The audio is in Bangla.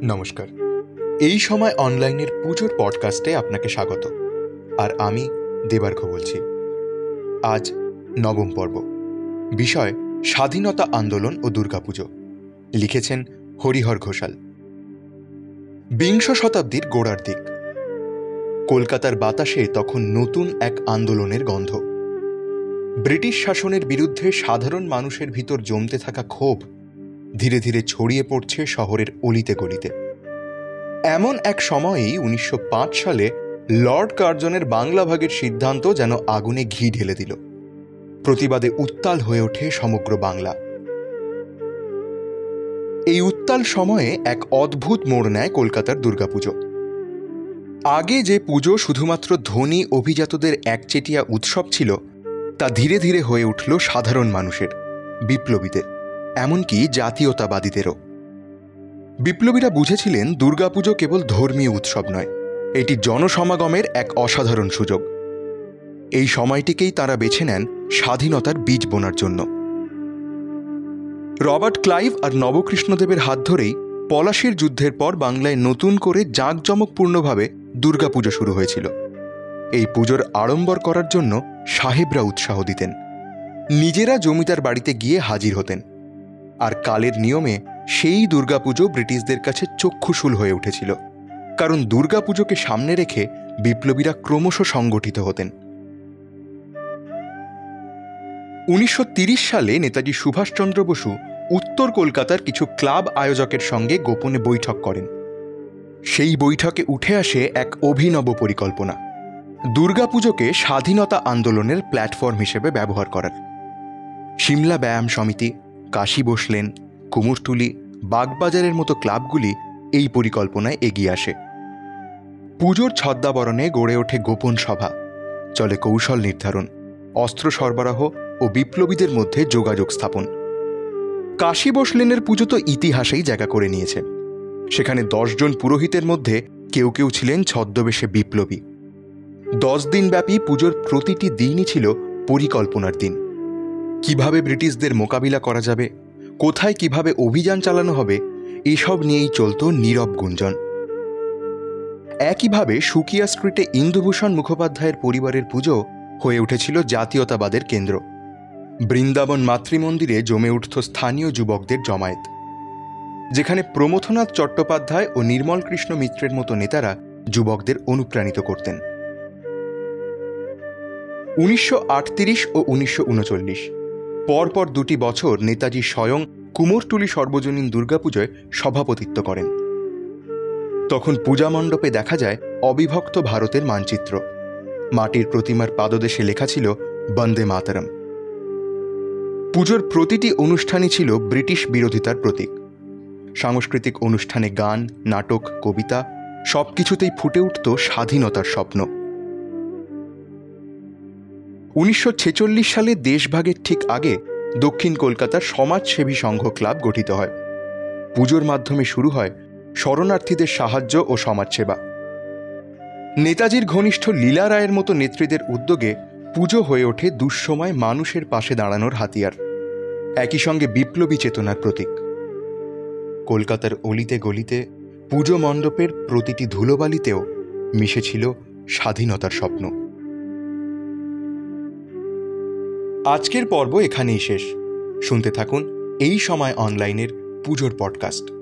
নমস্কার। এই সময় অনলাইনের পুজোর পডকাস্টে আপনাকে স্বাগত। আর আমি দেবার্ঘ বলছি। আজ নবম পর্ব, বিষয় স্বাধীনতা আন্দোলন ও দুর্গাপুজো। লিখেছেন হরিহর ঘোষাল। বিংশ শতাব্দীর গোড়ার দিক। কলকাতার বাতাসে তখন নতুন এক আন্দোলনের গন্ধ। ব্রিটিশ শাসনের বিরুদ্ধে সাধারণ মানুষের ভিতর জমতে থাকা ক্ষোভ ধীরে ধীরে ছড়িয়ে পড়ছে শহরের অলিতে গলিতে। এমন এক সময়েই 1905 সালে লর্ড কার্জনের বাংলা ভাগের সিদ্ধান্ত যেন আগুনে ঘি ঢেলে দিল। প্রতিবাদে উত্তাল হয়ে ওঠে সমগ্র বাংলা। এই উত্তাল সময়ে এক অদ্ভুত মোড় নেয় কলকাতার দুর্গাপুজো। আগে যে পুজো শুধুমাত্র ধনী অভিজাতদের একচেটিয়া উৎসব ছিল, তা ধীরে ধীরে হয়ে উঠল সাধারণ মানুষের, বিপ্লবীদের, এমনকি জাতীয়তাবাদীদেরও। বিপ্লবীরা বুঝেছিলেন দুর্গাপুজো কেবল ধর্মীয় উৎসব নয়, এটি জনসমাগমের এক অসাধারণ সুযোগ। এই সময়টিকেই তারা বেছে নেন স্বাধীনতার বীজ বোনার জন্য। রবার্ট ক্লাইভ আর নবকৃষ্ণদেবের হাত ধরেই পলাশীর যুদ্ধের পর বাংলায় নতুন করে জাঁকজমকপূর্ণভাবে দুর্গাপুজো শুরু হয়েছিল। এই পুজোর আড়ম্বর করার জন্য সাহেবরা উৎসাহ দিতেন, নিজেরা জমিদার বাড়িতে গিয়ে হাজির হতেন। আর কালের নিয়মে সেই দুর্গাপুজো ব্রিটিশদের কাছে চক্ষুশূল হয়ে উঠেছিল, কারণ দুর্গাপুজোকে সামনে রেখে বিপ্লবীরা ক্রমশ সংগঠিত হতেন। 1930 সালে নেতাজি সুভাষচন্দ্র বসু উত্তর কলকাতার কিছু ক্লাব আয়োজকের সঙ্গে গোপনে বৈঠক করেন। সেই বৈঠকে উঠে আসে এক অভিনব পরিকল্পনা, দুর্গাপুজোকে স্বাধীনতা আন্দোলনের প্ল্যাটফর্ম হিসেবে ব্যবহার করার। সিমলা ব্যায়াম সমিতি, কাশী বসলেন, কুমোরটুলি, বাগবাজারের মতো ক্লাবগুলি এই পরিকল্পনায় এগিয়ে আসে। পুজোর ছদ্মাবরণে গড়ে ওঠে গোপন সভা, চলে কৌশল নির্ধারণ, অস্ত্র সরবরাহ ও বিপ্লবীদের মধ্যে যোগাযোগ স্থাপন। কাশী বসলেনের পুজো তো ইতিহাসেই জায়গা করে নিয়েছে। সেখানে 10 জন পুরোহিতের মধ্যে কেউ কেউ ছিলেন ছদ্মবেশে বিপ্লবী। 10 দিনব্যাপী পুজোর প্রতিটি দিনই ছিল পরিকল্পনার দিন। কিভাবে ব্রিটিশদের মোকাবিলা করা যাবে, কোথায় কিভাবে অভিযান চালানো হবে, এসব নিয়েই চলত নীরব গুঞ্জন। একইভাবে সুকিয়া স্ট্রিটে ইন্দুভূষণ মুখোপাধ্যায়ের পরিবারের পুজো হয়ে উঠেছিল জাতীয়তাবাদের কেন্দ্র। বৃন্দাবন মাতৃমন্দিরে জমে উঠত স্থানীয় যুবকদের জমায়েত, যেখানে প্রমথনাথ চট্টোপাধ্যায় ও নির্মল কৃষ্ণ মিত্রের মতো নেতারা যুবকদের অনুপ্রাণিত করতেন। 1938 ও 1939 পরপর 2 বছর নেতাজি স্বয়ং কুমোরটুলি সর্বজনীন দুর্গাপুজোয় সভাপতিত্ব করেন। তখন পূজা মণ্ডপে দেখা যায় অবিভক্ত ভারতের মানচিত্র। মাটির প্রতিমার পাদদেশে লেখা ছিল বন্দে মাতরম। পুজোর প্রতিটি অনুষ্ঠানই ছিল ব্রিটিশ বিরোধিতার প্রতীক। সাংস্কৃতিক অনুষ্ঠানে গান, নাটক, কবিতা সবকিছুতেই ফুটে উঠত স্বাধীনতার স্বপ্ন। 1946 সালে দেশভাগের ঠিক আগে দক্ষিণ কলকাতার সমাজসেবী সংঘ ক্লাব গঠিত হয়। পুজোর মাধ্যমে শুরু হয় শরণার্থীদের সাহায্য ও সমাজসেবা। নেতাজির ঘনিষ্ঠ লীলা রায়ের মতো নেত্রীদের উদ্যোগে পুজো হয়ে ওঠে দুঃসময় মানুষের পাশে দাঁড়ানোর হাতিয়ার, একই সঙ্গে বিপ্লবী চেতনার প্রতীক। কলকাতার অলিতে গলিতে, পুজো মণ্ডপের প্রতিটি ধুলোবালিতেও মিশেছিল স্বাধীনতার স্বপ্ন। আজকের পর্ব এখানেই শেষ। শুনতে থাকুন এই সময় অনলাইনের পুজোর পডকাস্ট।